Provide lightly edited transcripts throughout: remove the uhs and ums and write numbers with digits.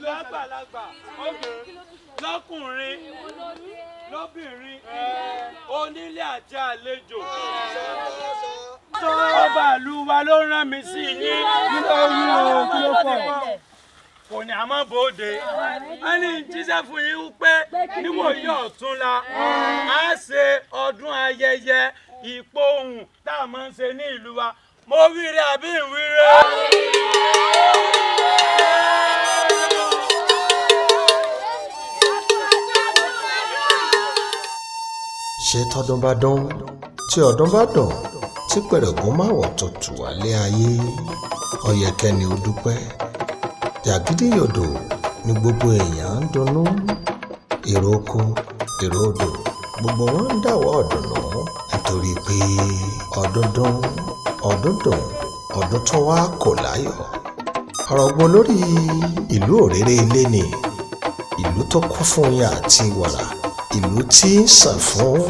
lágbàlagbà lọ́kùnrin lóbìnrin onílé àti àlejò. Ọba ìlú wa ló rán mi sí yín. Kò ní àmọ́ bòde. A ní jíṣẹ́ fún yín pé níwòyí ọ̀túnla a ṣe ọdún ayẹyẹ Ìpohùn tá a máa ń ṣe ní ìlú wa. Mo wíire àbí ìwíire? Ṣé tọdún bá dán tí ọdún bá dàn tí pẹ̀rẹ̀gùn máa wọ̀ tó tù wálé ayé ó yẹ kẹ́ni ó dúpẹ́. Jàgídíyòdò ni gbogbo èèyàn ń dunnú, èrò oko èrò odò gbogbo wọn ń dáwọ́ ọ̀dùnnú nítorí pé ọdún dún ọdún dùn ọdún tó wá kò láyọ̀. ọ̀rọ̀ gbọ́ lórí ìlú òréré ilé ni ìlú tó kún fún oyin àti wàrà, ìlú tí ń sàn fún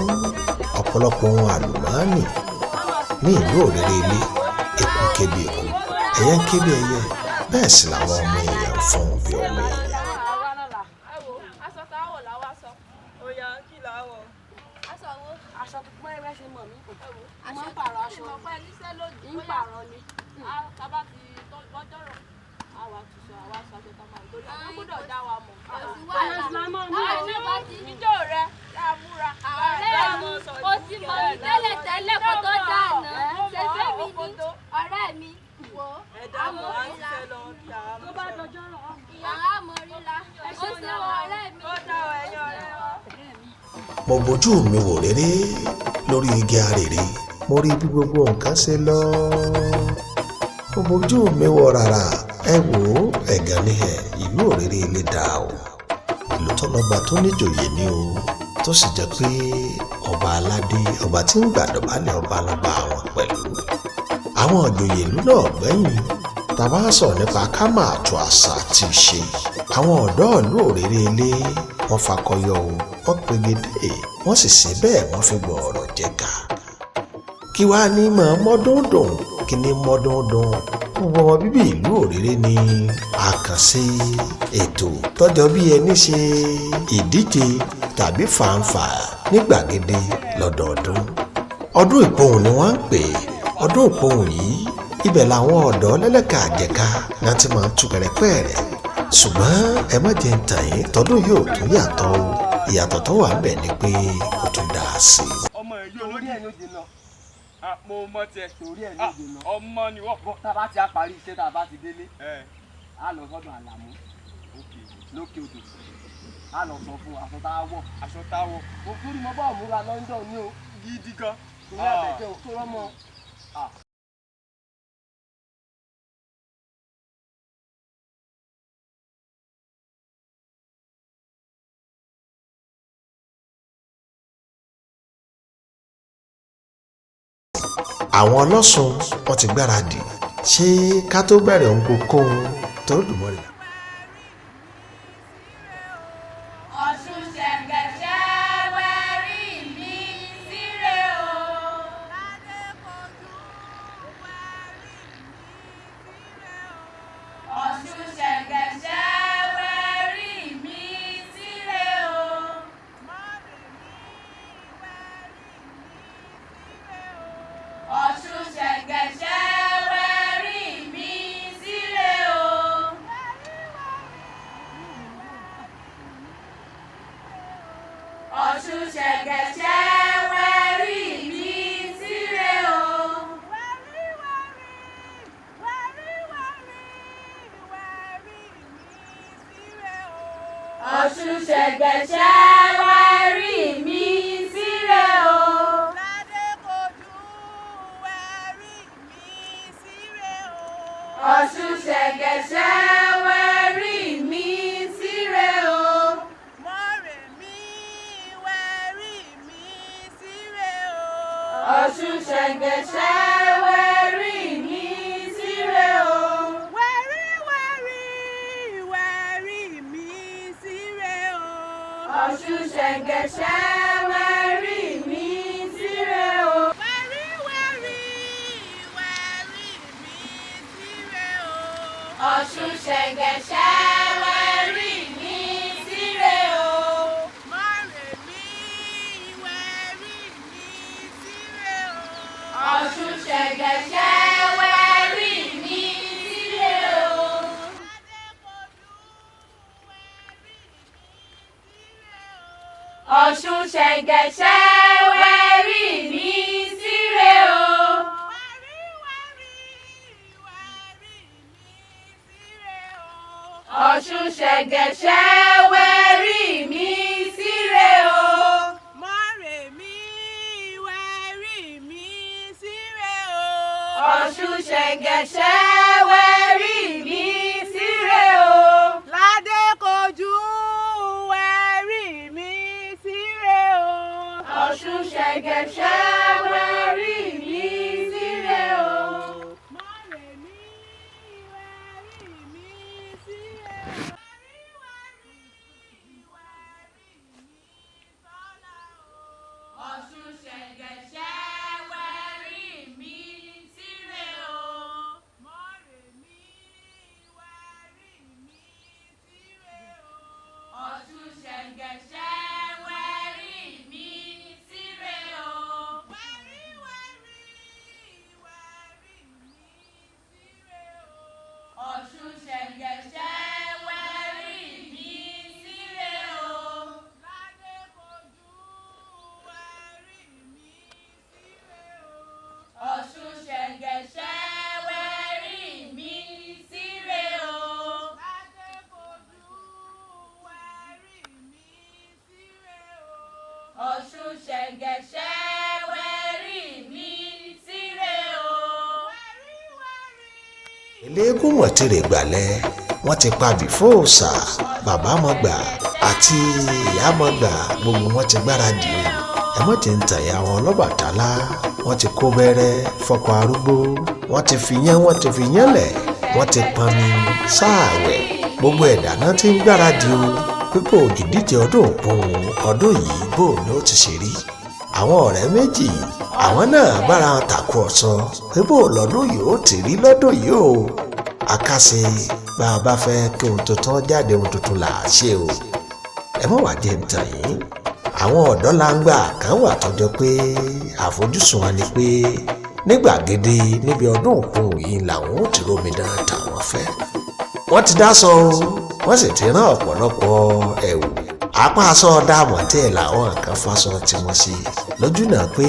ọ̀pọ̀lọpọ̀ ohun àlùmọ́ọ́nì. Ní ìlú òréré ilé eku ké bí eku, ẹyẹ ń ké bí ẹyẹ, bẹ́ẹ̀ sì làwọn ọmọ èèyàn fún bí ọmọ èèyàn. Mo bójú mi wò réré lórí igi arèrè, mo rí bí gbogbo nǹkan ṣe lọ. Mo bójú mi wò rárá, ẹ wò ẹ̀gàn ni ẹ̀, ìlú òréré ilé dá o. Ìlú tó lọ́ba tó níjòyè ni o, tó sì jẹ́ pé ọba aládé, ọba tí ń gbàdọ̀bálẹ̀ ọba lọ́ba àwọn pẹ̀lú. Àwọn ìjòyè ìlú náà gbẹ̀yìn. Tàbá sọ̀rọ̀ nípa ká máa tó àṣà àti ìṣe. Àwọn ọ̀dọ́ ìlú òréré ilé wọ́n fakọyọ o, wọ́n pegedé, wọ́n sì ṣe bẹ́ẹ̀ wọ́n fi gbọ́ ọ̀rọ̀ jẹ́ka. Kí wàá ní mọ̀ mọ́dúndùn, kí ni mọ́dúndùn? Gbogbo ọmọ bíbí ìlú òréré ni àkànṣe ètò tọ́jọ́ bí ẹni ṣe ìdíje tàbí fàǹfà ní gbàgede lọ́dọọdún. Ọdún Ìpohùn ni wọ́n ń pè é. Ọdún Ìpohùn yìí ibẹ̀ làwọn ọ̀dọ́ lẹ́lẹ́ka àjẹká náà ti máa ń tú pẹ̀rẹ̀pẹ̀rẹ̀. Ṣùgbọ́n ẹ má jẹ́ ń tàn yín, tọdún yóò tún yàtọ̀ o. Ìyàtọ̀ tó wà ńbẹ̀ ni pé ó tún dá a sí. Ọmọ ìlú olórí ẹ̀ ló dé lọ. Mo mọ tiẹ̀. Torí ẹ̀ ló dé lọ. Ọmọ ni wọ́n. Tá a bá ti parí iṣẹ́ tá a bá ti délé. A lọ sọ́dọ̀ Àlàmú lókè odò. A lọ sọ fún aṣọ tá a wọ̀. Aṣọ tá a wọ̀. Mo kúrú mọ́ bọ́ọ̀ múra London ní o. Gidi gan. Torí àtẹ̀jẹ́ o tó rọ́mọ. Àwọn ọlọ́sùn wọn ti gbáradì, ṣé ká tó bẹ̀rẹ̀ ohun kókóhun tó dùn mọ́ rẹ̀. Ọ̀ṣun ṣẹ̀gẹ̀ṣẹ̀ wẹ̀rí mi síre o. Ọ̀ṣun ṣẹ̀gẹ̀ṣẹ̀ wẹ̀rí mi síre o. Ọ̀ṣun ṣẹ̀gẹ̀ṣẹ̀ wẹ̀rí mi síre o. Ọ̀ṣun ṣẹ̀gẹ̀ṣẹ̀ wẹ̀rí mi síre o. Ọ̀ṣun ṣẹ̀gẹ̀ṣẹ̀. Ọ̀ṣun ṣẹ̀ǹgẹ̀ṣẹ̀ wẹ̀rí mi síre o. Ọ̀ṣun ṣẹ̀ǹgẹ̀ṣẹ̀ wẹ̀rí mi síre o. Mọ́rèmí wẹ̀rí mi síre o. Ọ̀ṣun ṣẹ̀ǹgẹ̀ṣẹ̀ wẹ̀rí mi síre o. Ládékojú wẹ̀rí mi síre o. Ọ̀ṣun ṣẹ̀ǹgẹ̀ṣẹ̀ wẹ̀rí mi síre o. Mọ́rèmí wẹ̀rí mi síre o. Ọ̀ṣun ṣẹ̀ǹgẹ̀ṣẹ̀ wẹ̀rí mi síre o. Mọ́rèmí wẹ̀rí mi síre o. Ọ̀ṣun ṣẹ̀ǹgẹ̀ṣẹ̀ wẹ̀rí mi síre o. Wẹ̀rí wẹ̀rí wẹ̀rí mi síre o. Ọ̀ṣun ṣẹ̀ǹgẹ̀ṣẹ̀ wẹ̀rí mi síre o. Ládékojú wẹ̀rí mi síre o. Ọ̀ṣun ṣẹ̀ǹgẹ̀ṣẹ̀ wẹ̀rí mi síre o. Ládékojú wẹ̀rí mi síre o. Ọ̀ṣun ṣẹ̀ǹgẹ̀ṣẹ̀ wẹ̀rí mi síre o. Wẹ̀rí wẹ̀rí. eléégún mọ̀tìrì gbalẹ̀ wọ́n ti pa bìfóòsà bàbá mọ̀gbà àti ìyá mọ̀gbà gbogbo wọn ti gbáradì o ẹ̀mọ́ ti ń tàyà wọn lọ́bàtálá wọ́n ti kó bẹ́rẹ́ fọkọ arúgbó wọ́n ti fi yán lẹ̀ wọ́n ti pọnmi sáàwẹ̀ gbogbo ẹ̀dá náà ti ń gbáradì o pípò òdìdíje ọdún Ìpohùn ọdún yìí bò ní ó ti ṣe rí àwọn ọ̀rẹ́ méjì àwọn náà bára wọn tàkúrọ̀sọ pé bó lọ́dún yìí ó ti rí lọ́dún yìí o àkàṣe bá a bá fẹ́ kí ohun tuntun jáde ohun tuntun là á ṣe o ẹ mọ̀ wá jẹ́ ntàn yìí àwọn ọ̀dọ́ langba kan wà tọ́jọ́ pé àfojúsùn wa ni pé ní gbàgede níbi ọdún Ìpohùn yìí làwọn ó ti rómìnira táwọn fẹ́ wọ́n ti dá sọ o wọ́n sì ti rán ọ̀pọ̀lọpọ̀ ẹ̀wù apá aṣọ dáàmọ̀ tẹ́ làwọn kan fásọ tí wọ́n ṣe lójú náà pé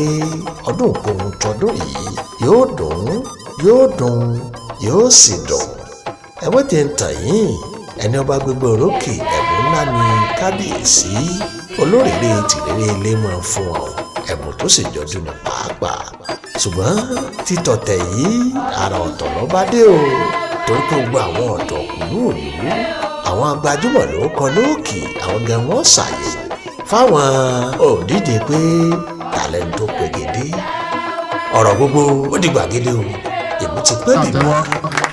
ọdún Ìpohùn tọdún yìí yóò dùn yóò sì dùn ẹ wọ́n ti ń tàn yín ẹni ọba gbogbo orókè ẹ̀bùn ńlá ni kábíyèsí olórèrè tìrèrè ilé máa ń fún ọ ẹ̀bùn tó sì jọjú ní pàápàá ṣùgbọ́n títọ̀tẹ̀ yìí ara ọ̀tọ̀ ló bá dé o torí pé gbogbo àwọn ọ̀dọ́ kùnú òlú àwọn gbajúmọ̀ ló kọ lóòkì àwọn gan wọ́n ṣàyẹ̀wò fáwọn òǹdíje pé tàlẹ́ńtò pegedé ọ̀rọ̀ gbogbo ó di gbàgede o èmi ti pẹ́ bìbọn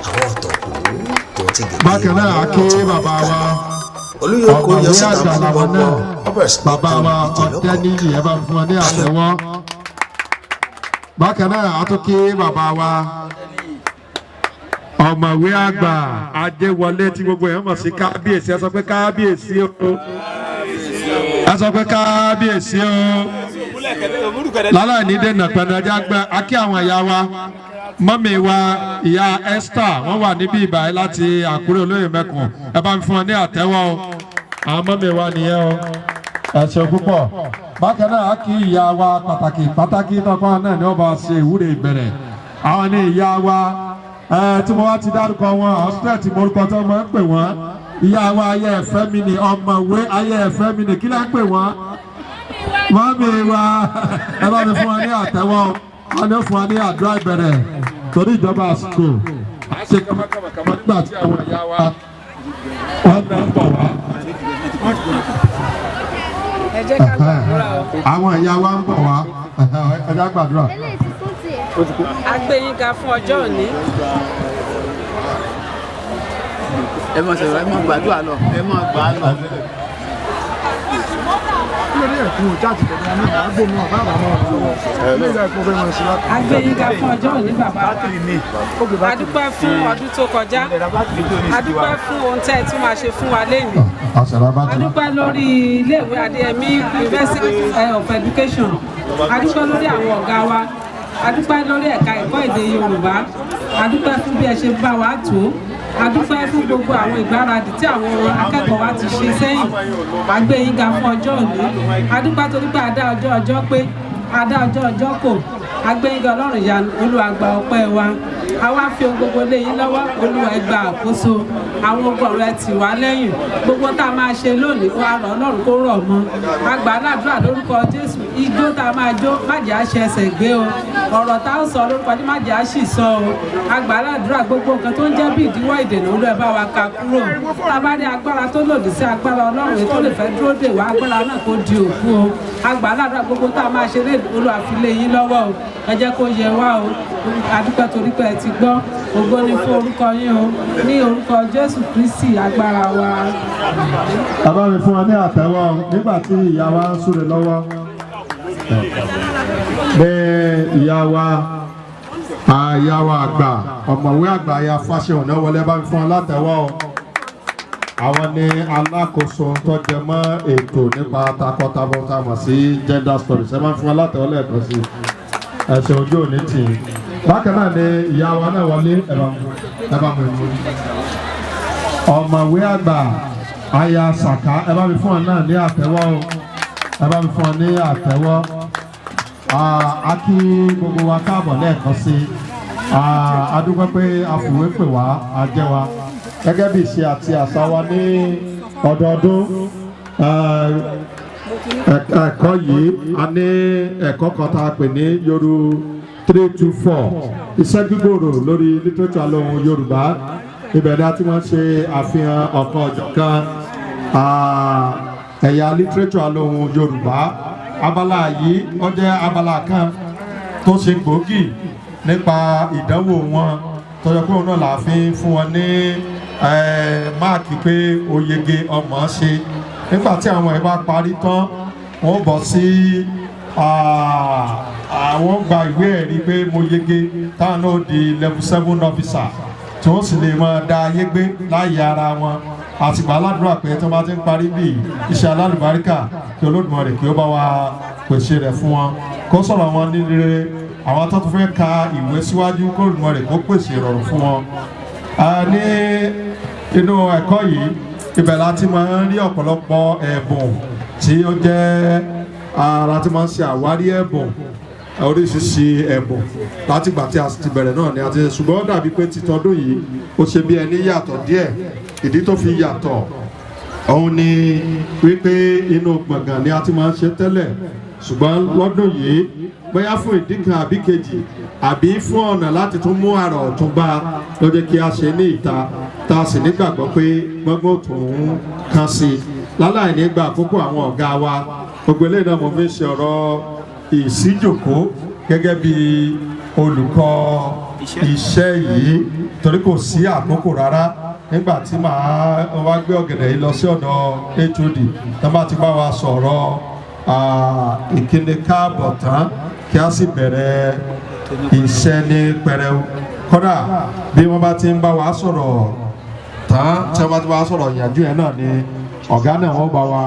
àwọn ọ̀tọ̀ kùnú tó ti gègé bákan náà a kí bàbá wa olùyọkọ yọ síta fún gbogbo bàbá wa Ọdẹ́níyì ẹ bá fún ọ ní àtẹ́wọ́ bákan náà a tún kí bàbá wa ọ̀mọ̀wé àgbà Adéwọlé tí gbogbo èèyàn mọ̀ sí kábíyèsí ẹ sọ pé kábíyèsí o ẹ sọ pé kábíyèsí o láláì ní dènà pẹ̀lú ẹja gbẹ akí àwọn ìyá wa mọ́mì wa ìyá Esther wọ́n wà níbí ìbàyẹ̀ láti Àkúrẹ́ olóyè mẹ́kùn ẹ bá ń fún ọ ní àtẹ́wọ́ o àwọn mọ́mì wa nìyẹn o ẹ ṣé púpọ̀ bákan náà akí ìyá wa pàtàkì tọkọ náà ni wọ́n bá ṣe ìwúre ìbẹ̀rẹ̀ àwọn ní ìyá wa tí mo wá ti dárúkọ wọn ọ̀sẹ̀ tí mo rúkọ tó máa ń pè wọ́n ìyá wa ayé ẹ̀fẹ́ mi ni ọ̀mọ̀wé ayé ẹ̀fẹ́ mi ni kí ló ń pè wọ́n mọ́mí wa ẹ bá mi fún wa ní àtẹ́wọ́ wọn ní fún wa ní àdúrà ìbẹ̀rẹ̀ torí ìjọba àsìkò àṣẹ kàmàkàmà nígbà tí àwọn ìyá wa wọn náà ń bọ̀ wá. Ẹ jẹ́ ká gbàdúrà o. àwọn ìyá wa ń bọ̀ wá ẹ jẹ́ gbàdúrà. A gbé yín ga fún ọjọ́ òní. ẹ máa sọ̀rọ̀ ẹ máa gbàdúrà lọ ẹ máa gbà á lọ. A gbé yín ga fún ọjọ́ òní bàbá wa. A dúpẹ́ fún ọdún tó kọjá. A dúpẹ́ fún ohun tẹ́ ẹ tún máa ṣe fún wa lénìí. A dúpẹ́ lórí iléèwé Adéyẹmí University of Education. A dúpẹ́ lórí àwọn ọ̀gá wa. A dúpẹ́ lórí ẹ̀ka ẹ̀kọ́ èdè Yorùbá. A dúpẹ́ fún bí ẹ ṣe bá wa tó. a dúpẹ́ fún gbogbo àwọn ìgbáradì tí àwọn akẹ́kọ̀ọ́ wa ti ṣe sẹ́yìn a gbé yín ga fún ọjọ́ òní a dúpẹ́ torí pé a dá ọjọ́ pé a dá ọjọ́ kò a gbé yín ga Ọlọ́run ìyanu Olúwa gba ọpẹ́ wa a wá fi ohun gbogbo lé yín lọ́wọ́ Olúwa ẹ gba àkóso àwọn ogun ọ̀rọ̀ ẹ tì wá lẹ́yìn gbogbo tá a máa ṣe lónìí wá rọ̀ Ọlọ́run kó rọ̀ mọ́ a gbà ládùúrà lórúkọ Jésù ijó tá a máa jó má jẹ́ àṣẹ ẹsẹ̀ gbé o ọ̀rọ̀ tá a sọ lórúkọ Jésù má jẹ́ àṣì sọ o a gbà ládùúrà gbogbo nǹkan tó ń jẹ́ bí ìdíwọ́ ìdènà Olúwa ẹ bá wa ka kúrò tá a bá rí agbára tó lòdì sí agbára Ọlọ́run tó lè fẹ́ dúró dè wá agbára náà kó di òkú o a gbà ládùúrà gbogbo tá a máa ṣe lé Olúwa fi lé yín lọ́wọ́ o ẹ jẹ́ kó yẹ wá o a dúpẹ́ torí pé ẹ ti gbọ́ ògo ni fún orúkọ yín o ní orúkọ Jésù Kristi agbára wa. bàbá mi fún wa ní àtẹ́wọ́ nígbà tí ìyá wa ń súre lọ́wọ́ ní ìyá wa àgbà ọ̀mọ̀wé àgbà ya Fáṣẹ̀hùn náà wọlé bá mi fún wa látẹ́wọ́ àwọn ní alákòóso tó jẹ mọ́ ètò nípa takọtabo tá a mọ̀ sí gender studies ẹ máa ń fún wa látẹ́wọ́ lẹ́ẹ̀kan sí ẹ̀sẹ̀ ojú òní tì í bákan náà ni ìyá wa náà wọlé ẹ bá mú ìmú ọ̀mọ̀wé àgbà aya Sàká ẹ bá mi fún ọ náà ní àtẹ́wọ́ ẹ bá mi fún ọ ní àtẹ́wọ́ a kí gbogbo wa káàbọ̀ lẹ́ẹ̀kan sí a dúpẹ́ pé àfìwé pè wá a jẹ́ wa gẹ́gẹ́ bí ìṣe àti àṣà wa ní ọdọọdún ẹ̀kọ́ yìí a ní ẹ̀kọ́ kan tá a pè ní Yoru 324 iṣẹ́ gbígbòòrò lórí lítírẹ́tù alóhùn Yorùbá ibẹ̀ ni a ti máa ń ṣe àfihàn ọ̀kan ọ̀jọ̀kan ẹ̀yà lítírẹ́tù alóhùn Yorùbá abala yìí ó jẹ́ abala kan tó ṣe gbòógì nípa ìdánwò wọn tọ́jọ́ pé òun náà là á fi fún wọn ní máàkì pé ó yege ọmọ ṣe nígbà tí àwọn ẹ̀ bá parí tán wọ́n bọ̀ sí àwọn gba ìwé ẹ̀rí pé mo yege táwọn náà di level 7 officer tí wọ́n sì lè máa da ayé gbé láàyè ara wọn àtìgbà aládùúrà pé tó bá ti ń parí bí iṣẹ́ alálùbáríkà kí Olódùmarè kí ó bá wa pèsè rẹ̀ fún wọn kó sọ̀rọ̀ wọn ní rere àwọn tó tún fẹ́ ka ìwé síwájú kó Olódùmarè kó pèsè ìrọ̀rùn fún wọn. ní inú ẹ̀kọ́ yìí ibẹ̀ láti máa ń rí ọ̀pọ̀lọpọ̀ ẹ̀bùn tí ó jẹ́ ara tí máa ń ṣe àwárí ẹ̀bùn oríṣiríṣi ẹ̀bùn láti ìgbà tí a ti bẹ̀rẹ̀ náà ni a ti ṣe ṣùgbọ́n ó dàbí pé títọ́dún yìí ó ṣe bí ẹni yàtọ̀ díẹ̀ ìdí tó fi yàtọ̀ òun ni wípé inú gbọ̀ngàn ni a ti máa ń ṣe tẹ́lẹ̀ ṣùgbọ́n lọ́dún yìí bóyá fún ìdí kan àbí kejì àbí fún ọ̀nà láti tún mú àrà ọ̀tún bá ló jẹ́ kí a ṣe ní ìta tá a sì nígbàgbọ́ pé gbọ́ngbọ́n tún kan sí i láláì nígbà àkókò àwọn ọ̀gá wa gbogbo eléyìí náà mo fi ń ṣe ọ̀rọ̀ ìsíjòkó gẹ́gẹ́ bí olùkọ́ iṣẹ́ yìí torí kò sí àkókò rárá nígbà tí màá wá gbé ọ̀gẹ̀dẹ̀ yìí lọ sí ọ̀dọ̀ HOD tó bá ti bá wa sọ̀rọ̀ ìkíni káàbọ̀ tán kí a sì bẹ̀rẹ̀ iṣẹ́ ní pẹrẹu kódà bí wọ́n bá ti ń bá wa sọ̀rọ̀ tán tí wọ́n bá ti bá wa sọ̀rọ̀ ìyànjú yẹn náà ni ọ̀gá náà wọ́n bá wa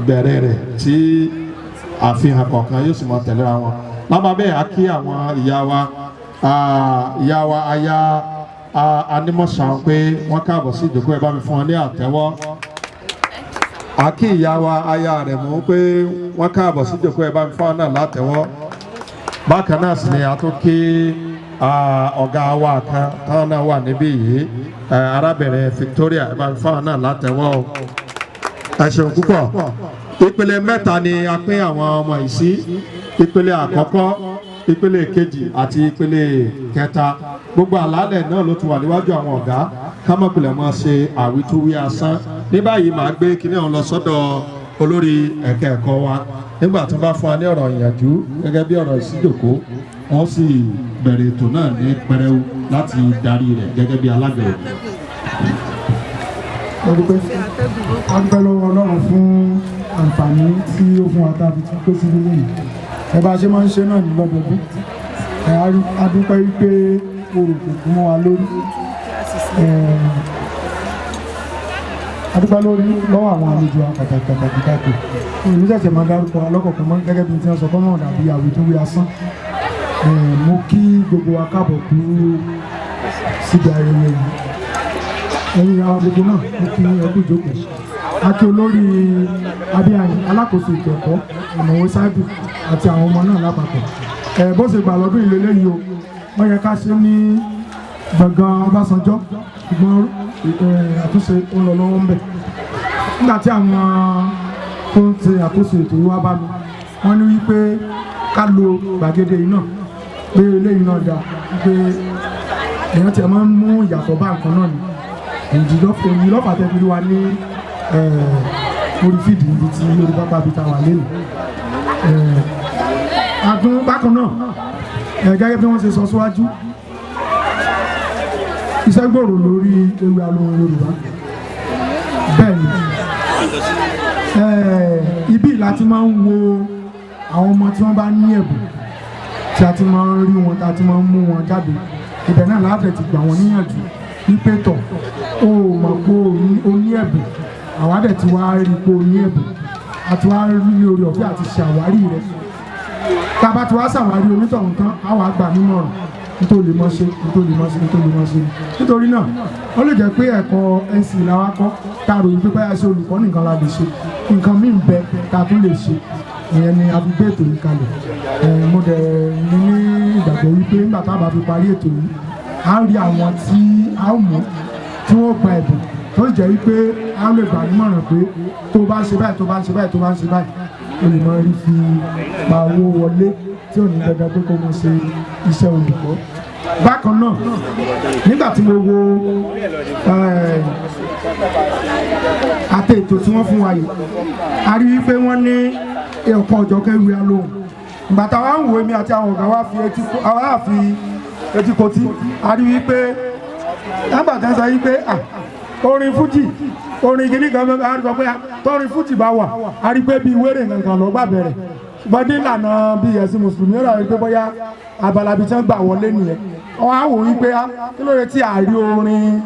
bẹ̀rẹ̀ rẹ̀ tí àfihàn kọ̀ọ̀kan yóò sì mọ tẹ̀léra wọn lábàbẹ́ a kí àwọn ìyá wa aya anímọ̀ṣàn pé wọ́n káàbọ̀ sí ìjókòó ẹ bá mi fún wọn ní àtẹ́wọ́ a kí ìyá wa aya rẹ̀ mú pé wọ́n káàbọ̀ sí ìjókòó ẹ bá mi fún wọn náà látẹ́wọ́ bákan náà sì ni a tún kí ọ̀gá wa kan táwọn náà wà níbí yìí arábìnrin Victoria ẹ bá mi fún wọn náà látẹ́wọ́ ẹ ṣeun púpọ̀ ìpele mẹ́ta ni a pín àwọn ọmọ yìí sí ìpele àkọ́kọ́ ìpele kejì àti ìpele kẹta gbogbo àlàálẹ̀ náà ló ti wà níwájú àwọn ọ̀gá kámọ́pìlẹ̀ máa ṣe àwítúwí asán ní báyìí màá gbé kinní ọ̀hún lọ sọ́dọ̀ olórí ẹ̀ka ẹ̀kọ́ wa nígbà tó bá fún wa ní ọ̀rọ̀ ìyànjú gẹ́gẹ́ bí ọ̀rọ̀ ìsíjòkó wọ́n sì bẹ̀rẹ̀ ètò náà ní pẹrẹu láti darí rẹ̀ gẹ́gẹ́ bí alága ètò. a dúpẹ́ lọ́wọ́ Ọlọ́run fún àǹfààní tí ó fún wa tá a fi tún pé sí nílé yìí ẹ bá a ṣe máa ń ṣe náà ní lọ́dọọdún a dúpẹ́ wípé oòrùn kò kún mọ́ wa lórí a dúpẹ́ lọ́wọ́ àwọn àlejò pàtàkì káàkiri ní ṣẹ̀ṣẹ̀ máa dárúkọ alọ́kọ̀ọ̀kan mọ́ gẹ́gẹ́ bí tí wọ́n sọ kọ́ náà dàbí àwítúwí asán mo kí gbogbo wa káàbọ̀ kú síbi ayẹyẹ yìí ẹ̀yin àwọn gbogbo náà ó kí ẹkú ìjókòó akí olórí abíyáyìn alákòóso ètò ẹ̀kọ́ ìmọ̀wé sáìbù àti àwọn ọmọ náà lápapọ̀ bó ṣe gbà lọ́dún ìlú eléyìí o wọ́n yẹ ká ṣe ní gbọ̀ngàn Ọbásanjọ́ ṣùgbọ́n àtúnṣe ó lọ lọ́wọ́ ń bẹ̀ nígbà tí àwọn tó ń ṣe àkóso ètò yìí wá bá mi wọ́n ní wípé ká lo gbàgede yìí náà pé eléyìí náà dá pé èèyàn tiẹ̀ máa ń mú ìyàtọ̀ bá nǹkan náà ni èyí lọ́fà tẹ́bí wa ní orí fídì ibi tí Yorùbá bá bi ta wà lẹ́nu àdún bákan náà gẹ́gẹ́ bí wọ́n ṣe sọ síwájú iṣẹ́ gbòòrò lórí ewì Alóhùn Yorùbá bẹ́ẹ̀ ni ibi láti máa ń wo àwọn ọmọ tí wọ́n bá ní ẹ̀bùn tí a ti máa ń rí wọn tí a ti máa ń mú wọn jáde ibẹ̀ náà láti ti gbà wọ́n níyànjú wípé tọ̀ o mọ̀ pé o ní ẹ̀bùn àwa dẹ̀ ti wá rí pé o ní ẹ̀bùn àti wá rí orí ọ̀fẹ́ àti ṣàwárí rẹ̀ tá a bá ti wá ṣàwárí onítọ̀hún tán á wàá gbà nímọ̀ràn nítorí mọ́ ṣe nítorí náà ó lè jẹ́ pé ẹ̀kọ́ NC làwa kọ́ tá a ròyìn pé báyà ṣe olùkọ́ nìkan la lè ṣe nǹkan míì bẹ tá a tún lè ṣe ìyẹn ni a fi gbé ètò yìí kalẹ̀ mo dẹ̀ ní ìgbàgbọ́ wípé nígbà tá a bá fi parí ètò yìí a rí àwọn tí a ó mú tí wọ́n gba ẹ̀bùn tó jẹ́ wípé a lè gbà nímọ̀ràn pé tó bá ń ṣe báyìí tó bá ń ṣe báyìí tó bá ń ṣe báyìí o lè máa rí fi pa owó wọlé tí ò ní dandan pé kó máa ṣe iṣẹ́ olùkọ́. Bákan náà nígbà tí mo wo àtẹ ètò tí wọ́n fún wa yìí a rí wípé wọ́n ní ọ̀kan ọ̀jọ̀kan ewì Alóhùn ìgbà táwa ń wo èmi àti àwọn ọ̀gá wa fi etí kotí a rí wípé nígbà tí wọ́n sọ wípé orin fújì orin kìíní kan a rí sọ pé tọrin fújì bá wà a rí pé bíi wéré nǹkan ló gbà bẹ̀rẹ̀ gbọ́dé ìlànà bíi ẹ̀sìn mùsùlùmí ó rà wípé bóyá abalabi tí wọ́n gbà wọlé nìyẹn wọ́n á wò wípé kí ló dé tí a rí orin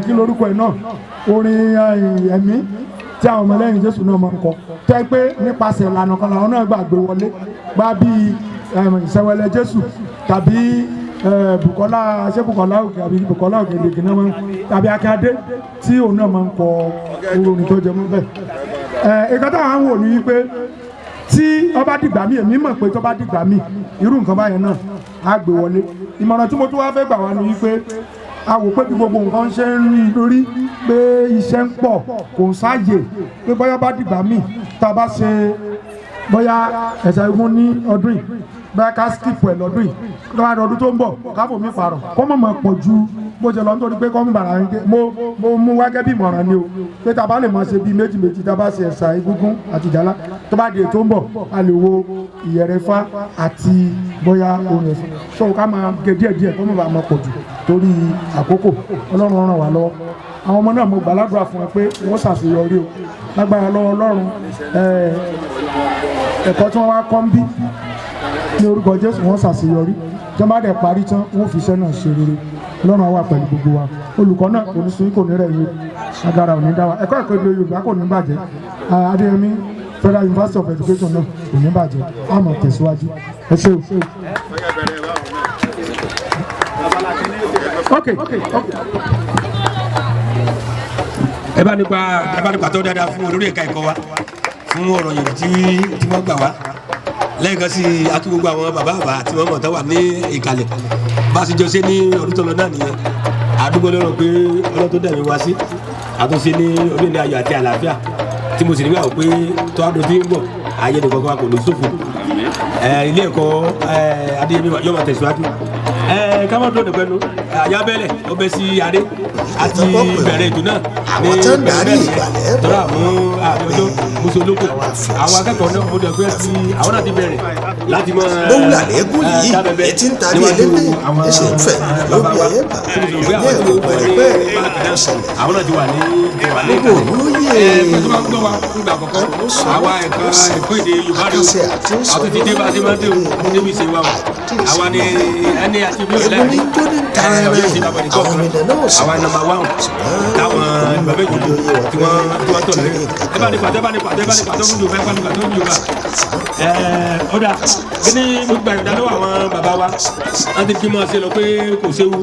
kí lórúkọ ẹ̀ náà orin ẹ̀mí tí àwọn ọmọlẹ́yìn Jésù náà máa ń kọ tẹ́ pé nípasẹ̀ ìlànà kan làwọn náà gbàgbé wọlé gbá bíi ìṣẹ̀wẹ̀lẹ̀ Jésù tàbí Bùkọ́lá òkè àbí Bùkọ́lá òkè lèkì náà máa ń tàbí Akíndé tí òun náà máa ń kọ orin tó jẹ mọ́ bẹ́ẹ̀. ìkan táwọn ń wò ní wípé tí ọba dìgbà mí èmi mọ̀ pé tó bá dìgbà mí irú nǹkan báyẹn náà á gbé wọlé ìmọ̀ràn tí mo tún wá fẹ́ gbà wá ní wípé a wò pé bí gbogbo nǹkan ṣe ń rí pé iṣẹ́ ń pọ̀ kò ń sáàyè pé bóyá bá dìgbà mí tá a bá ṣe bóyá ẹ̀sà igun ní ọdún yìí bóyá ká skip ẹ̀ lọ́dún yìí tó bá di ọdún tó ń bọ̀ káfò mi pààrọ̀ kó mọ̀ mọ̀ pọ̀ ju bó ṣe lọ nítorí pé kọ́ mi bàrà yín pé mo mú wágẹ́ bí ìmọ̀ràn ni o pé tá a bá lè mọ̀ ṣe bíi méjì tá a bá ṣe ẹ̀sà Egúngún àti Ìjálá tó bá di ètò ń bọ̀ a lè wo Ìyẹ̀rẹ̀fá àti bóyá orin ẹ̀sìn so ká máa gé díẹ̀ kó mọ̀ bá mọ̀ pọ̀ jù torí àkókò Ọlọ́run ràn wá lọ́wọ́ àwọn ọmọ náà mo gbàládùra fún ẹ pé wọ́n ṣàṣeyọrí o lágbára lọ́wọ́ Ọlọ́run ẹ̀kọ́ tí wọ́n wá kọ́ ń bí ní orúkọ Jésù wọ́n ṣàṣeyọrí tí wọ́n bá dẹ̀ parí tán wọ́n fi iṣẹ́ náà ṣe rere Ọlọ́run á wà pẹ̀lú gbogbo wa olùkọ́ náà kò ní sun kò ní rẹ̀ yé agara ò ní dá wa ẹ̀kọ́ ìlú Yorùbá kò ní bàjẹ́ Adéyẹmí Federal University of Education náà kò ní bàjẹ́ á máa tẹ̀síwájú ẹ ṣé o. ẹ bá nípa tó dáadáa fún olórí ẹ̀ka ẹ̀kọ́ wa fún ọ̀rọ̀ yìí tí wọ́n gbà wá lẹ́ẹ̀kan sí akí gbogbo àwọn bàbá àti mọ́mọ́ tó wà ní ìkàlẹ̀ bá a sì jọ ṣe ní ọdún tó lọ náà nìyẹn àdúgbò lọ́rọ̀ pé ọlọ́run tó dẹ̀mí wá sí àtúnṣe ní orílẹ̀ ayọ̀ àti àlàáfíà tí mo sì nígbà wò pé tó àdó tí ń bọ̀ ayé nìkan kan kò ní ṣòfò ilé ẹ̀kọ́ Adéyẹmí yóò máa tẹ̀síwájú káwọn tó dẹ̀pẹ́nu àyábẹ́lẹ̀ ọbẹ̀ sí adé àti bẹ̀rẹ̀ ètò náà ní bẹ̀rẹ̀ tọ́lá mú àbíọ́jọ́ mùsùlùkù àwọn akẹ́kọ̀ọ́ náà mo dẹ̀ pé tí àwọn náà ti bẹ̀rẹ̀ láti mọ lóńgbàlẹ́gùn yìí etí ń tari eléwé ẹsẹ̀ ń fẹ̀ lóbi ẹ̀yẹ́ bá ilé ẹ̀kọ́ pẹ̀lẹ́pẹ̀ àwọn náà ti wà ní gbogbo olóyè pẹ̀lú máa ń gbọ́ wa nígbà àkọ́kọ́ àwa ẹ̀kọ́ èdè Yorùbá rẹ̀ àti ti dé bá a ti máa ń dé o débi ṣe wa o àwa ni ẹni àti bí òṣèlú ẹgbẹ́ tó ní tara rẹ̀ àwọn ènìyàn náà sì àwa nọ́mbà 1 táwọn bàbá ìjòjò tí wọ́n tọ̀ lẹ́yìn ẹ bá ní pàtó fún Yorùbá ẹ bá ní pàtó fún Yorùbá ó dà kí ni gbogbo àyọ̀dá lọ́wọ́ àwọn bàbá wa wọ́n ti fi mọ́ ọ ṣe lọ pé kò séwu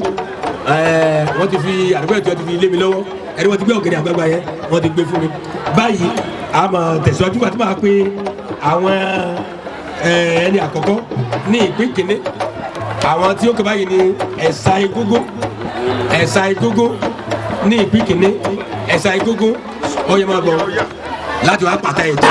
wọ́n ti fi àdúgbò tí wọ́n ti fi lé mi lọ́wọ́ ẹni wọ́n ti gbé ọ̀gẹ̀dẹ̀ àgbàgbà yẹn wọ́n ti gbé fún mi báyìí a máa tẹ̀síwájú àti máa pe àwọn ẹni àkọ́kọ́ ní ìpín kìíní àwọn tí ó kọ báyìí ní ẹ̀sà Egúngún ní ìpín kìíní ẹ̀sà Egúngún ó yẹ máa bọ̀ láti wá pàtà ètò.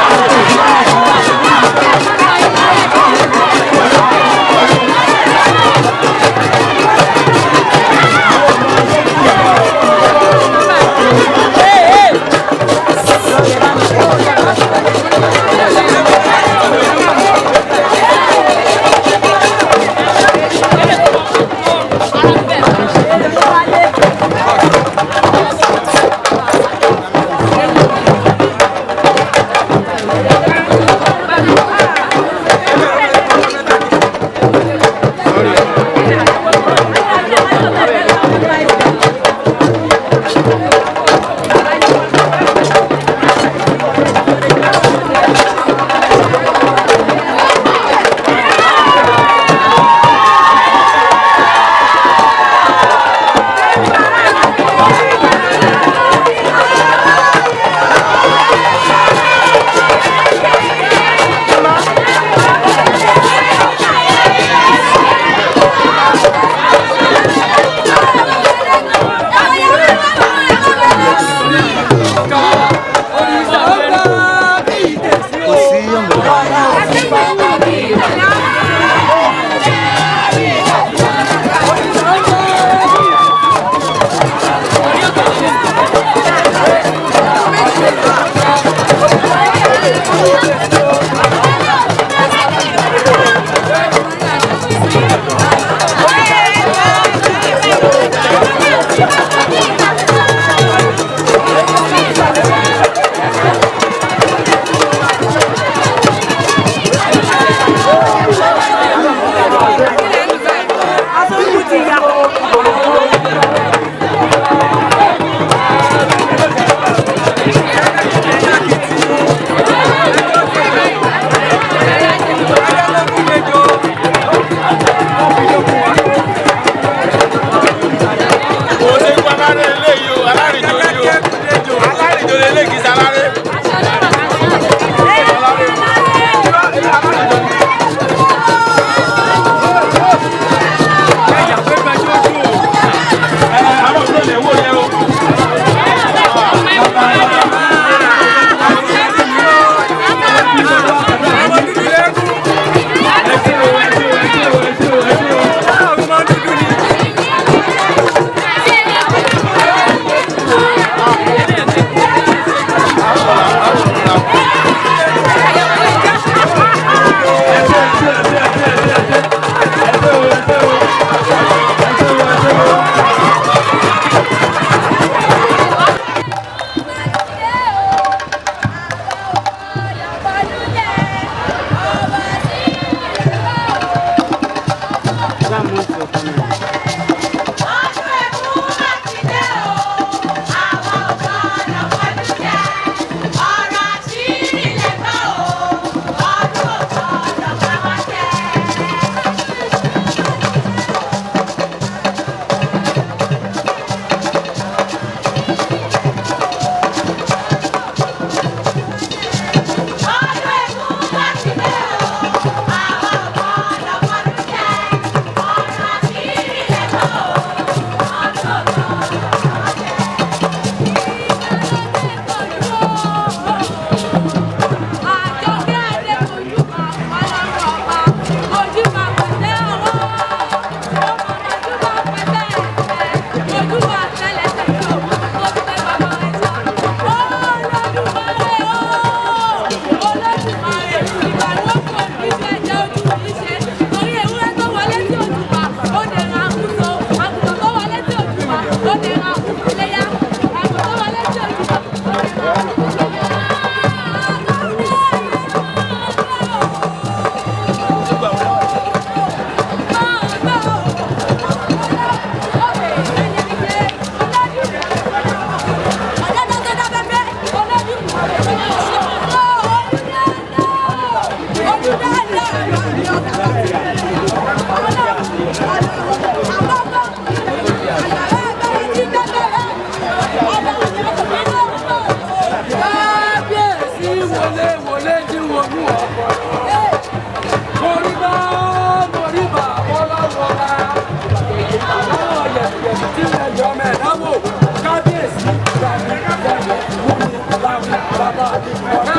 bàbá mi ọ̀nà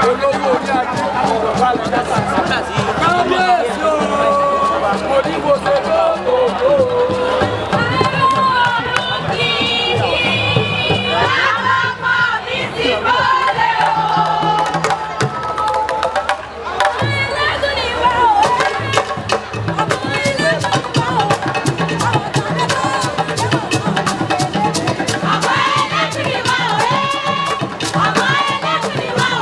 olówó orí ajé bàbá mi dáta kábíyèsí o mo ní mo ṣe lóòótọ́. Ọmọ ẹlẹ́sìn ni wá o.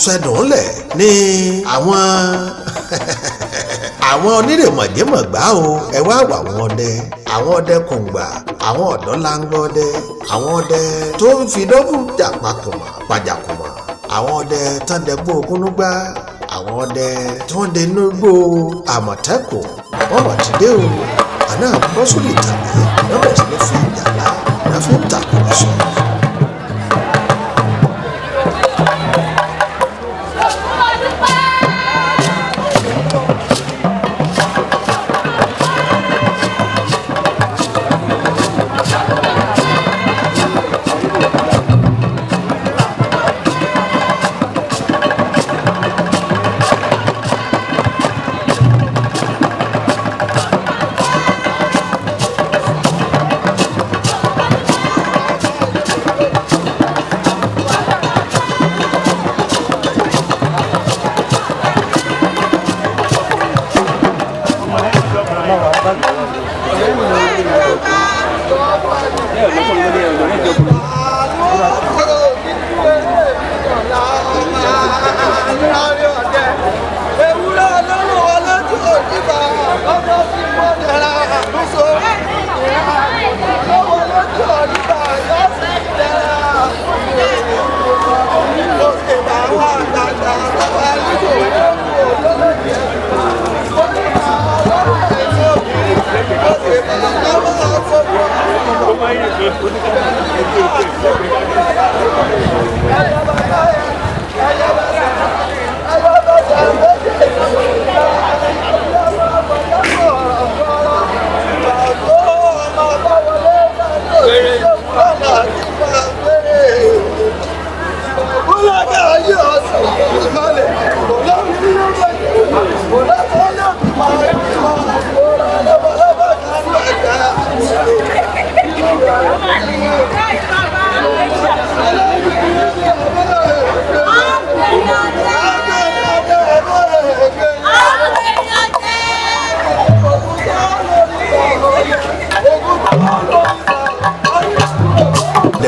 fẹ̀dùnlẹ̀ ní àwọn onírèmọ̀jẹ́mọ̀gbá o ẹ wá wà àwọn ọdẹ kùngbà àwọn ọ̀dọ́ láńgbọ́ ọdẹ àwọn ọdẹ tó ń fi dọ́bù jà pàjàkùmọ̀ àwọn ọdẹ tán dẹgbó ogúnúgbá àwọn ọdẹ tí wọ́n dé nígbó àmọ̀tẹ́kùn wọ́n wà ti dé o àná bọ́ sórí ìtàgé lọ́bẹ̀ tí ló fi ìjàlá náà fi ń tàkùrọ̀sọ.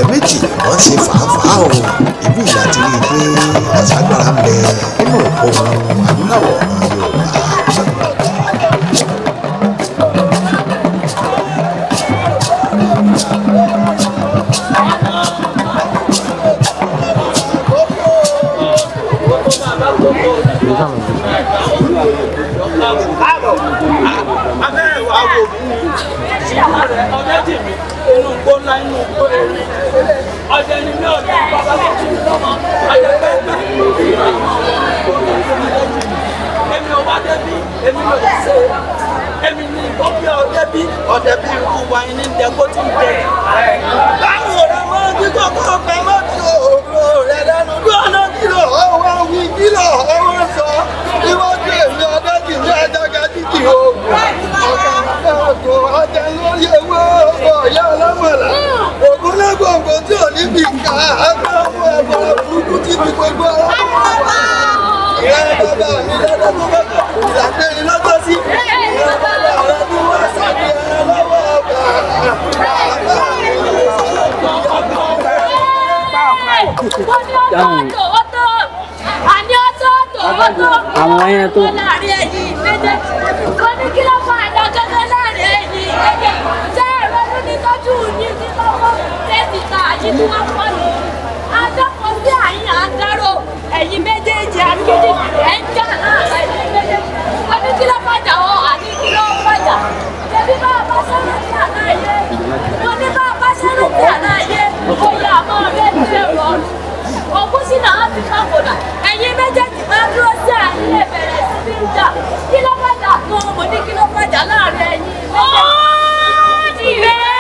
méjì wọ́n ṣe fàáfàá o ìlú ìlà ti rí i pé àṣàgbára ń bẹ nínú ohun adúláwọ̀ Yorùbá. Inú gbó ńlá inú gbó erin ọdẹ ni mí ọdẹ bàbá tó ti lọ́mọ ọdẹ pẹ́ẹ́pẹ́ èmi ò bá débi èmi ò lè ṣe èmi ní ìbọ́bí ọdẹ bí irú wa ní ìdẹ́gbó tí ń jẹ. báwo rẹ wọ́n ti kọ́kọ́ pẹ́ mọ́tì òòrò rẹ lẹ́nu lọ́nà kìlọ̀ ọwọ́ wí kìlọ̀ ọwọ́ sọ iwájú èmi ọdẹ kì í ní ajága dídì o. ọdẹ lórí ewé ọ̀yá ọlọ́mọ̀lá ògùn lẹ́gbọ̀ngbọ̀n tí ò ní bí ká agbáwo ẹ̀bọ̀rọ̀ burúkú tí bí gbogbo ọlọ́mọ̀lá. ìyá bàbá mi lọ́dọ̀ tó bá kọ̀ ìlànà ìlọ́jọ́ sí ìyá bàbá rẹ̀ tó wá sábì ẹ̀rọ lọ́wọ́ ọgbà. àwọn ẹyẹ tó láàrin ẹ̀yìn méjèèjì tó ní kí ló fà ẹ̀dá gẹ́gẹ́ láàrin ẹ̀yìn méjèèjì tẹ́ ẹ̀rọ ló ní tọ́jú yín tí lọ́wọ́ tẹ́sí ta àyè tí wọ́n pọ̀ ní. adákọ̀ sí àyìn àdárò ẹ̀yìn méjèèjì àkíndì ẹ̀ ń jà láàrin ẹ̀yìn méjèèjì wọ́n ní kí ló fàjà ọ́ àní kí ló fàjà tẹ̀bí bá a bá sẹ́nu sí àlàyé wọ́n ní bá a bá sẹ́nu sí àlàyé ó yà àmọ́ ọ̀rẹ́ ti lè rọrùn ògùn sí náà fi kápòdà ẹ̀yin méjèèjì máa dúró sí àyè bẹ̀rẹ̀ sí ní ìjà kí ló fàjà kan mo ní kí ló fàjà láàrin ẹ̀yin méjèèjì.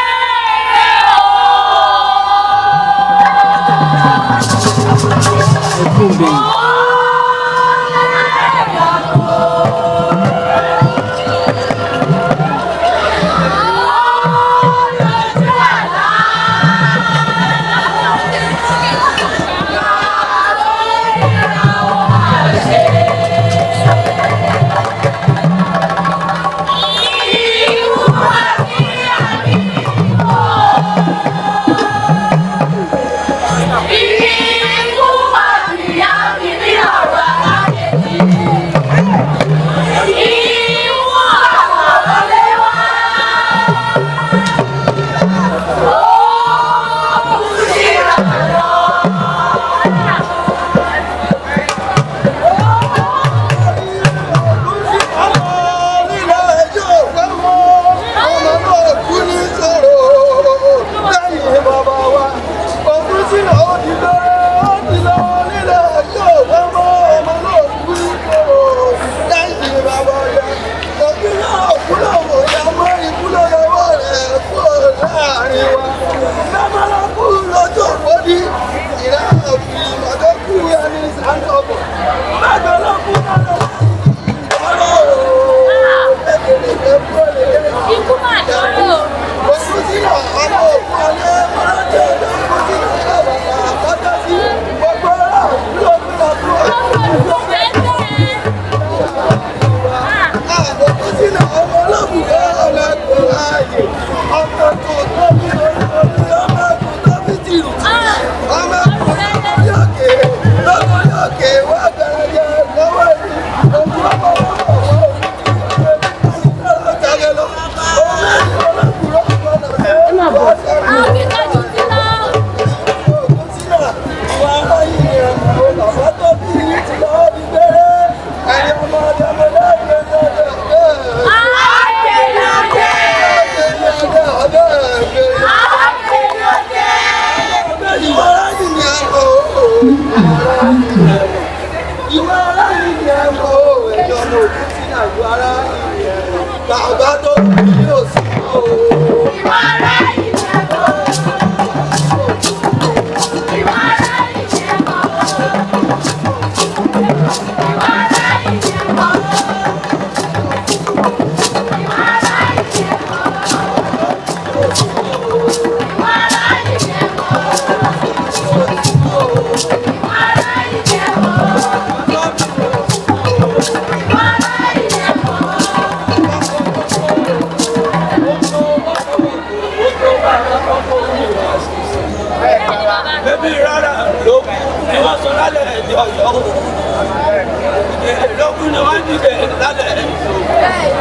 wọ́n ní bẹ̀rẹ̀ lálẹ́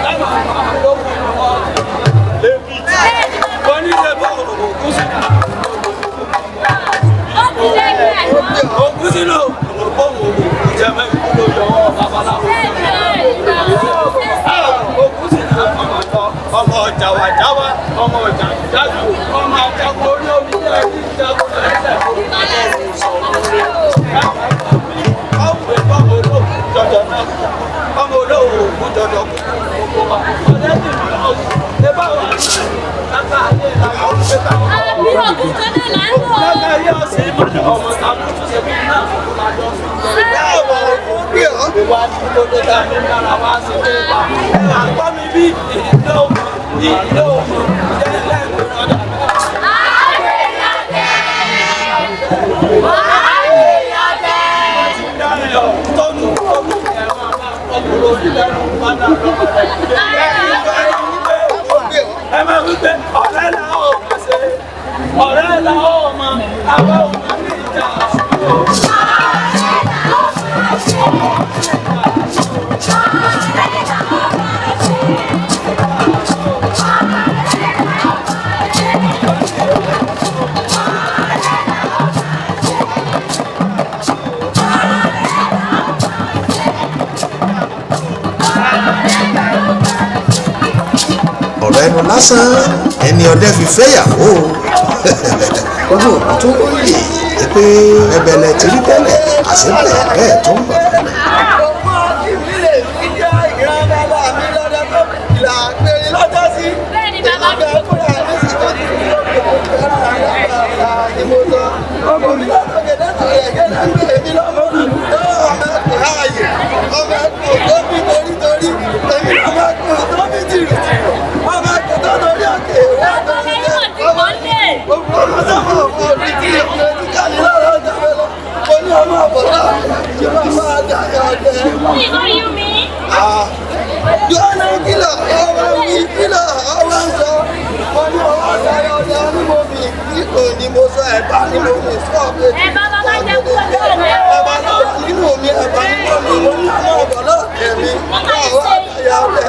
láwọn olókùn wọn lébi wọ́n ní lẹ́bọ̀ òkú sí òkú sínú òkú ìjẹmẹ́ ìkúlò yọwọ́ babaláwo òkú sínú ọmọ jàwàjáwà ọmọ jàdùjàdù ọmọ àjàgbó orí omi jẹ́ ìjàgbó ẹ̀sẹ̀ ọmọ olówó òkú jọjọ kò wá ọ̀lẹ́dì ẹ bá wà láta ayé ìlànà òṣèlú káwọn láta ayé ọ̀sẹ̀ ìmọ̀lẹ̀ ọmọ tàbí ṣe bí náà kò máa jọ sí ìwà ìwà tó dé ta ní lára wá sí pé wà gbọ́ mi bí ìlú ọmọ jẹ́ lẹ́gbẹ̀ẹ́ ọ̀dà ẹ máa wí pé ọ̀rẹ́ la ó máa ṣe ọ̀rẹ́ la ó máa àwa ò máa ní ìjà ọ̀rọ̀ ẹnu lásán ẹni ọdẹ fi fẹ́yàwó owó òkú tó lóye pé ẹbẹ̀lẹ̀ ti rí tẹ́lẹ̀ àṣìbẹ̀ bẹ́ẹ̀ tó ń bọ̀ tẹ́lẹ̀. ọmọ ìbí lè fi jẹ́ ìran bàbá mi lọ́dọ̀ tó ìlà àgbèrè lọ́jọ́ sí. Bẹ́ẹ̀ni bàbá mi. ìgbà kúrò àmì sì tó ti fi lókè fẹ́ràn àgbà ìmọ̀tọ́. ọmọ mi lọ́dọ̀ gẹ̀dẹ́tọ̀ rẹ̀ gẹ́gẹ́ bí lọ́mọ ọmọ ẹ̀kọ́ ààyè ọmọ ẹ̀kọ́ tó bí torítorí èmi ọmọ ẹ̀kọ́ tó bí tìrìtìrì ọmọ ẹ̀kọ́ tó torí òkè wọ́n tó ní gbogbo ọmọ sábà ọmọ orí tí ọmọ ẹ̀kọ́ kálí lọ́rọ̀ ọjọ́ mẹ́lọ mo ní ọmọ àbọ̀lá tí wọ́n máa dà yọ ọdẹ. Yọ́nà kìlọ̀ ọwọ́ mi kìlọ̀ ọwọ́ ń sọ mo ní ọwọ́ àdáyọ ọdẹ onímọ̀ mi kíkò ní mo sọ ẹ̀bá ní mo mi sọ pé Ẹ̀bá bàbá jẹ́ kúrò lọ́rẹ̀. ẹ̀bá náà nínú mi ẹ̀bá nínú mi mo ní ọmọ àbọ̀lá ẹ̀mí ọwọ́ àdáyọ ọdẹ.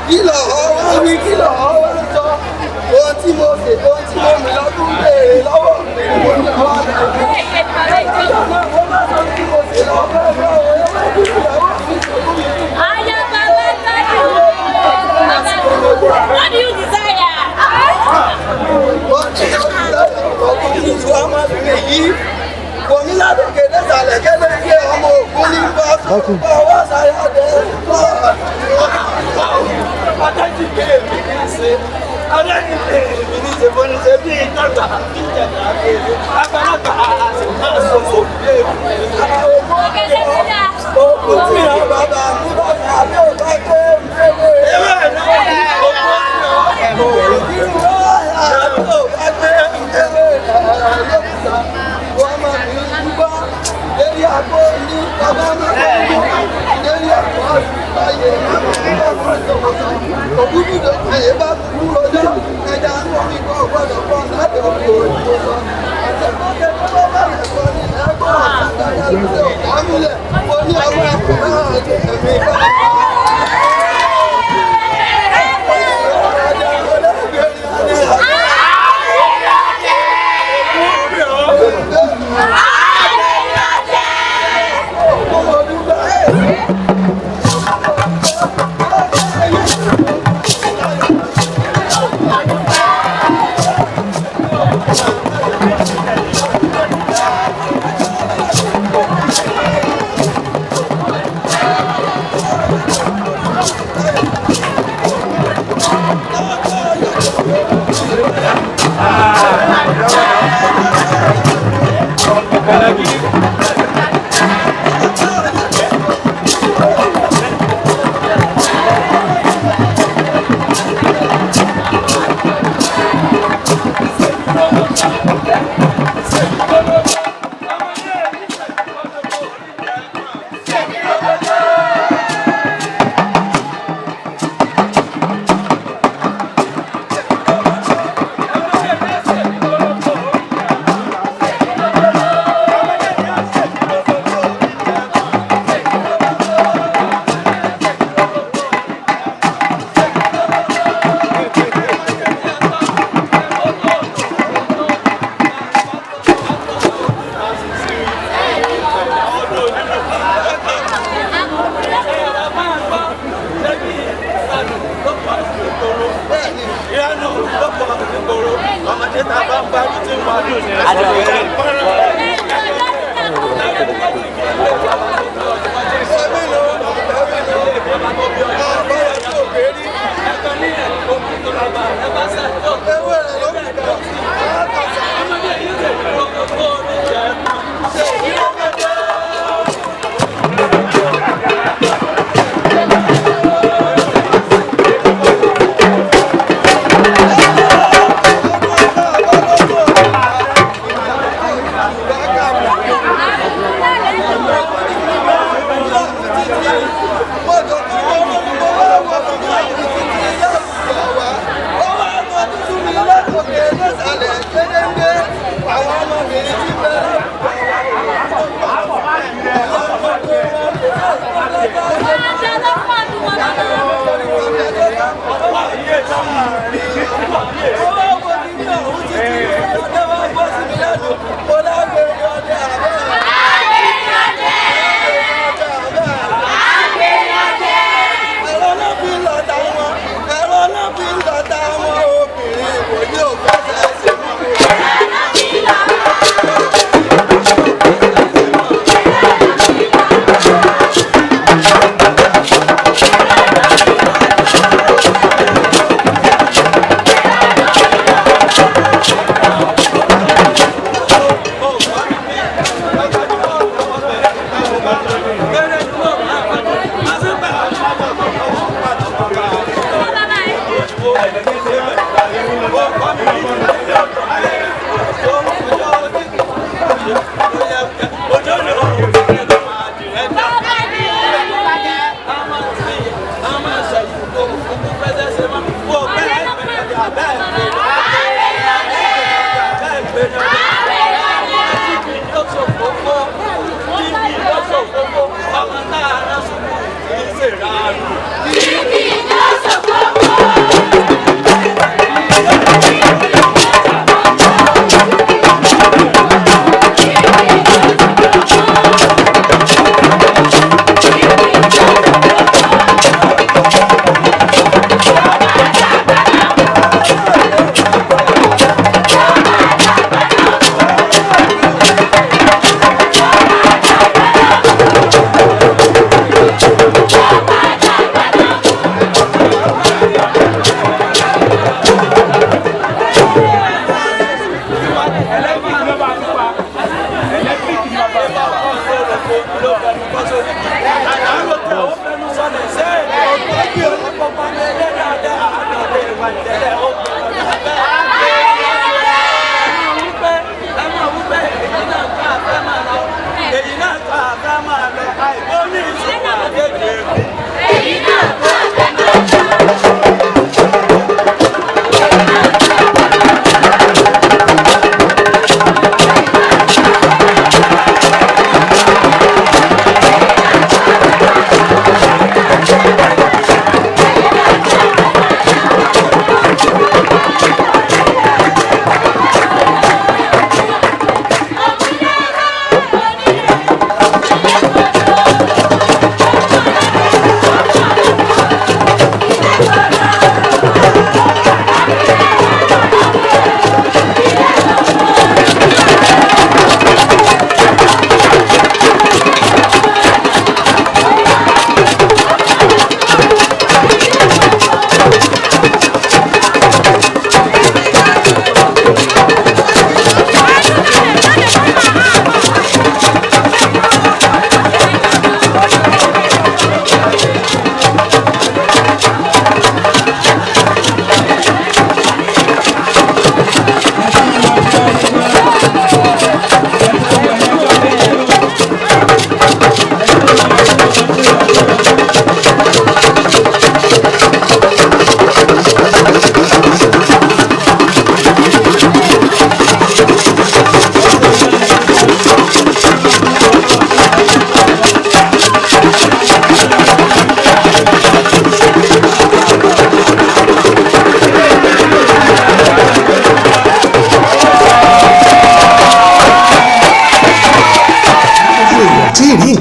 Kìlọ̀ ọwọ́ mi kìlọ̀ ọwọ́ ń sọ ohun tí mo ṣe ohun tí mo mi lọ́dún béèrè lọ́wọ́ mi mo ní ọwọ́ àdáyọ ọdẹ. What do you desire? Kòmí ládòkè désàlẹ̀ kélékè ọmọ ògún ní bá ọwọ́ sáyọ́dẹ lọ́ọ̀. adájídé èmi ní í ṣe adájídé èmi ní í ṣe bó ní ṣe bí ìjọba ìjẹta kéde agbára àti máa ṣòfò léèwé. Òkú tí ìyá bàbá mi bá ní abẹ́ òbá pé ewé náà ní owó òkú tí ìyá abẹ́ òbá pé lókùsà wọ́n máa ní gbígbá lérí àgbo ní bàbá máa lérí àgbo àyè òkú bùdó àyè bá kú lọ́jọ́ ẹja ń wọ́n mi kọ́ gbọ́dọ̀ pọ̀ láti ọ̀pọ̀ òyìnbó sọ. Àtẹ̀kọ́ kẹ́kọ̀ọ́ bá bẹ̀rẹ̀ sọ ní ẹgbẹ́ ọ̀sán dáadáa lọ́sẹ̀ ọ̀pọ̀ àmúlẹ̀ mo ní ọwọ́ ẹ̀kọ́ náà.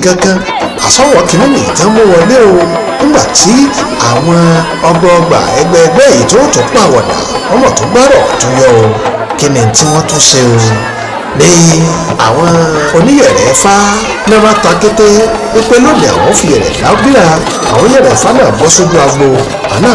kankan àsọwọ́ kìíní nìyí tán mú wọlé o nígbà tí àwọn ọgbọọgba ẹgbẹẹgbẹ́ yìí tó tún pàwọ̀dà ọmọ tó gbárọ̀ tó yọ o kí ni tí wọ́n tún ṣe o ní àwọn oníyẹ̀rẹ̀ fá lọ́wọ́ ta kété wípé lónìí àwọn fi yẹ̀rẹ̀ dábìrà àwọn yẹ̀rẹ̀ fá náà bọ́ sójú agbo àná